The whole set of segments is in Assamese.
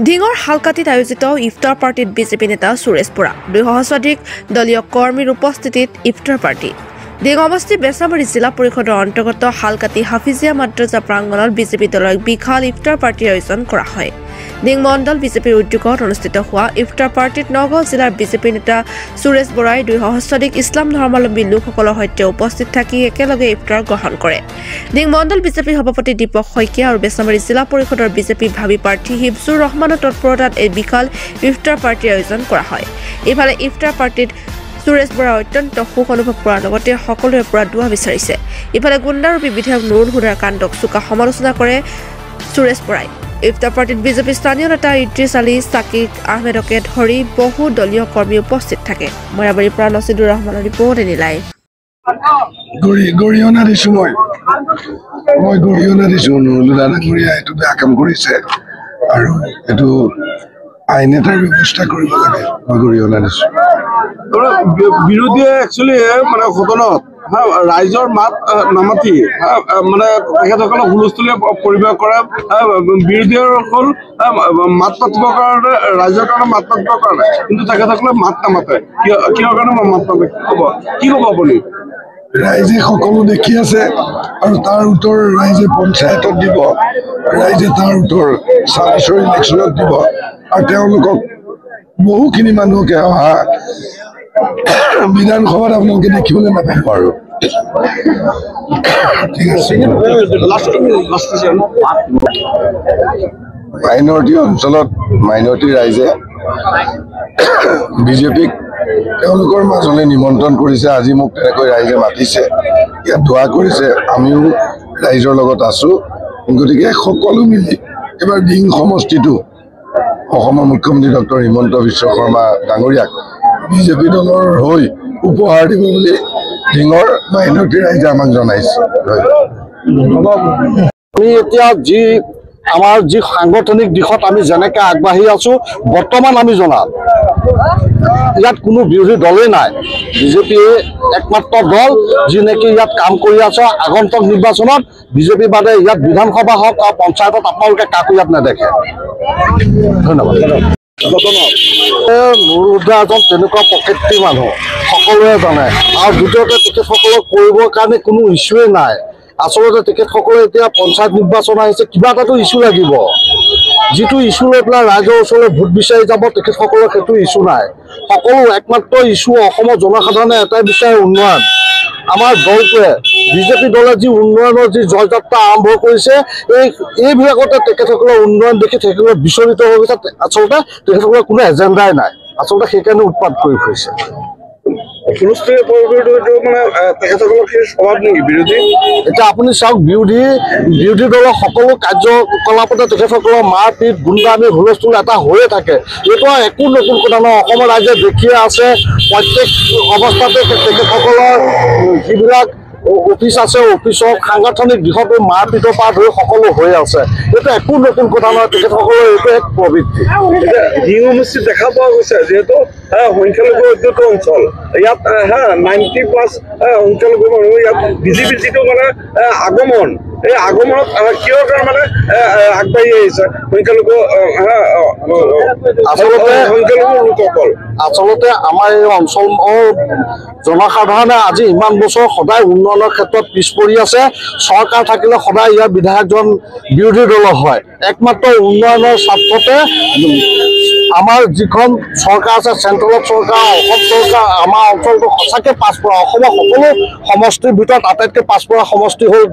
ঢিঙৰ হালকাটিত আয়োজিত ইফতাৰ পাৰ্টিত বিজেপি নেতা সুৰেশ বৰা 200 দলীয় কৰ্মীৰ উপস্থিতিত ইফতাৰ পাৰ্টি ঢিং সমষ্টি বেচামাৰী জিলা পৰিষদৰ অন্তৰ্গত হালকাটি হাফিজিয়া মাদ্ৰাজা প্ৰাংগণত বিজেপি দলৰ বিশাল ইফতাৰ পাৰ্টিৰ আয়োজন কৰা হয়। ঢিং মণ্ডল বিজেপিৰ উদ্যোগত অনুষ্ঠিত হোৱা ইফতাৰ পাৰ্টিত নগাঁও জিলাৰ বিজেপি নেতা সুৰেশ বৰাই 200 ইছলাম ধৰ্মাৱলম্বী লোকসকলৰ সৈতে উপস্থিত থাকি একেলগে ইফতাৰ গ্ৰহণ কৰে। ঢিং মণ্ডল বিজেপি সভাপতি দীপক শইকীয়া আৰু বেচামাৰী জিলা পৰিষদৰ বিজেপি ভাবি প্ৰাৰ্থী হিফজুৰ ৰহমানৰ তৎপৰতাত এই বিশাল ইফতাৰ পাৰ্টিৰ আয়োজন কৰা হয়। ইফালে ইফতাৰ পাৰ্টিত সুৰেশ বৰা অত্যন্ত সুখ অনুভৱ কৰাৰ লগতে সকলোৰে পৰা দুৱা বিচাৰিছে। ইফালে গুণ্ডাৰূপী বিধায়ক নুৰুল হুদাৰ কাণ্ডক চোকা সমালোচনা কৰে সুৰেশ বৰাই। ইফতাৰ পাৰ্টিত বিজেপি স্থানীয় নেতা ইদ্ৰিছ আলী সাকিব আহমেদকে ধৰি বহু দলীয় কৰ্মী উপস্থিত থাকে। মৰাবাৰীৰ পৰা নছিদুৰ ৰহমানৰ ৰিপৰ্ট এনি লাইভ। গৰিহণা দিছো মই গৰিহণা দিছো নুৰুল ডাঙৰীয়া এইটো বেয়া কাম কৰিছে আৰু এইটো আইন এটাৰ ব্যৱস্থা কৰিব লাগে। মই গৰিহণা দিছো। বিৰোধীয়ে একচুৱেলি মানে সদনত ৰাইজৰ মাত নামাতি মানে তেখেতসকলক হুলস্থুলীয়া পৰিৱেশ কৰে। বিৰোধীসকল মাত পাতিবৰ কাৰণে ৰাইজৰ কাৰণে মাত পাতিবৰ কাৰণে কিন্তু তেখেতসকলে মাত নামাতে কিহৰ কাৰণে মাত নামাতে কি ক'ব আপুনি? ৰাইজে সকলো দেখি আছে আৰু তাৰ উত্তৰ ৰাইজে পঞ্চায়তত দিব, ৰাইজে তাৰ উত্তৰ ২৬ ইলেকশ্যনত দিব আৰু তেওঁলোকক বহুখিনি মানুহকে অহা বিধানসভাত আপোনালোকে দেখিবলৈ নাপাব আৰু ঠিক আছে। মাইনৰিটি অঞ্চলত মাইনৰিটি ৰাইজে বিজেপিক তেওঁলোকৰ মাজলৈ নিমন্ত্ৰণ কৰিছে। আজি মোক তেনেকৈ ৰাইজে মাতিছে, ইয়াত দোৱা কৰিছে, আমিও ৰাইজৰ লগত আছো। গতিকে সকলো মিলি এইবাৰ ঢিং সমষ্টিটো অসমৰ মুখ্যমন্ত্ৰী ডক্টৰ হিমন্ত বিশ্ব শৰ্মা ডাঙৰীয়াক বিজেপি দলৰ হৈ উপহাৰ দিব বুলি ঢিঙৰ মাইনৰিটি ৰাইজে আমাক জনাইছে। আমি এতিয়া আমাৰ যি সাংগঠনিক দিশত আমি যেনেকৈ আগবাঢ়ি আছো বৰ্তমান আমি জনাত ইয়াত কোনো বিৰোধী দলেই নাই। বিজেপি একমাত্ৰ দল যি নেকি ইয়াত কাম কৰি আছে। আগন্তুক নিৰ্বাচনত বিজেপি বাদে ইয়াত বিধানসভা হওক আৰু পঞ্চায়তত আপোনালোকে কাকো ইয়াত নেদেখে। ধন্যবাদ। নুৰুল হুদা এজন তেনেকুৱা প্ৰকৃতিৰ মানুহ সকলোৱে জানে আৰু দ্বিতীয়তে তেখেতসকলক কৰিবৰ কাৰণে কোনো ইছ্যুৱে নাই। আচলতে তেখেতসকলে এতিয়া পঞ্চায়ত নিৰ্বাচন আহিছে, কিবা এটাতো ইছ্যু লাগিব। যিটো ইছ্যু লৈ পেলাই ৰাইজৰ ওচৰলৈ ভোট বিচাৰি যাব তেখেতসকলৰ সেইটো ইছ্যু নাই। সকলো একমাত্ৰ ইছ্যু অসমৰ জনসাধাৰণে এটাই বিচাৰে উন্নয়ন। আমাৰ দলটোৱে বিজেপি দলে যি উন্নয়নৰ যি জয়যাত্ৰা আৰম্ভ কৰিছে এইবিলাকতে তেখেতসকলৰ উন্নয়ন দেখি তেখেতসকলে বিচলিত হৈ গৈছে। আচলতে তেখেতসকলৰ কোনো এজেণ্ডাই নাই, আচলতে সেইকাৰণে উৎপাত কৰি ফুৰিছে। এতিয়া আপুনি চাওক বিৰোধী দলৰ সকলো কাৰ্যকলাপতে তেখেতসকলৰ মাৰপিট গুণ্ডামি হুলস্থুল এটা হৈয়ে থাকে। এইটো একো নতুন কথা নহয়। অসমৰ ৰাইজে দেখিয়ে আছে প্ৰত্যেক অৱস্থাতে তেখেতসকলৰ যিবিলাক অফিচ আছে অফিচৰ সাংগঠনিক দিশতো মাৰপিটৰ পৰা ধৰি সকলো হৈ আছে। এইটো একো নতুন কথা নহয়। তেখেতসকলৰ এইটো এক প্ৰবৃত্তি। ঢিং সমষ্টিত দেখা পোৱা গৈছে যিহেতু সংখ্যালঘু অধ্যুষিত অঞ্চল, ইয়াত 90+ সংখ্যালঘু মানুহ ইয়াত বিজেপিৰ যিটো মানে আগমন এই আগমনত কিহৰ কাৰণে মানে আগবাঢ়ি আহিছে সংখ্যালঘু লোকসকল। আচলতে আমাৰ এই অঞ্চলৰ জনসাধাৰণে আজি ইমান বছৰ সদায় উন্নয়নৰ ক্ষেত্ৰত পিছ পৰি আছে। চৰকাৰ থাকিলে সদায় ইয়াৰ বিধায়কজন বিৰোধী দলৰ হয়। একমাত্ৰ উন্নয়নৰ স্বাৰ্থতে আমাৰ যিখন চৰকাৰ আছে চেণ্ট্ৰেলত চৰকাৰ অসম চৰকাৰ আমাৰ অঞ্চলটো সঁচাকৈ পাছপৰা। অসমৰ সকলো সমষ্টিৰ ভিতৰত আটাইতকৈ পাছপৰা সমষ্টি হ'ল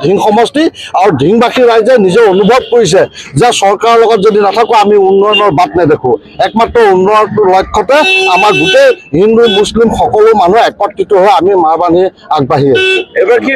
ঢিং সমষ্টি আৰু ঢিংবাসী ৰাইজে নিজে অনুভৱ কৰিছে যে চৰকাৰৰ লগত যদি নাথাকোঁ আমি উন্নয়নৰ বাট নেদেখোঁ। একমাত্ৰ উন্নয়নৰ লক্ষ্যতে আমাৰ গোটেই হিন্দু মুছলিম সকলো মানুহ একত্ৰিত হৈ আমি মাৰ বান্ধি আগবাঢ়ি আছোঁ। এবাৰ কি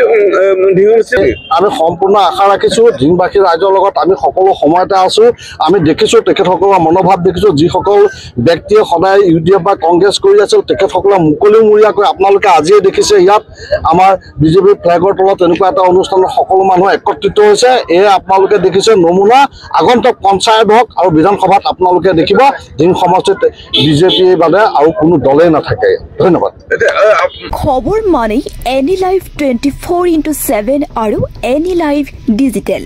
আমি সম্পূৰ্ণ আশা ৰাখিছোঁ ঢিংবাসী ৰাইজৰ লগত আমি সকলো সময়তে আছোঁ। আমি দেখিছোঁ তেখেতসকলৰ মনোভাৱ দেখিছোঁ যিসকল ব্যক্তিয়ে সদায় UDF বা কংগ্ৰেছ কৰি আছিল তেখেতসকলে মুকলিমূৰীয়াকৈ আপোনালোকে আজিয়ে দেখিছে ইয়াত আমাৰ বিজেপি ফ্লেগৰ তলত এনেকুৱা এটা অনুষ্ঠানত সকলো মানুহ একত্ৰিত হৈছে। এয়া আপোনালোকে দেখিছে নমুনা। আগন্তুক পঞ্চায়ত হওক আৰু বিধানসভাত আপোনালোকে দেখিব দিন সমষ্টিত বিজেপি বাদে আৰু কোনো দলেই নাথাকে। ধন্যবাদ। খবৰ মানে এনি লাইভ 24/7 আৰু এনি লাইভ ডিজিটেল।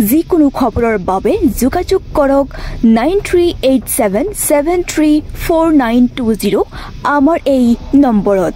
যিকোনো খবৰৰ বাবে যোগাযোগ কৰক 9387734920 আমাৰ এই নম্বৰত।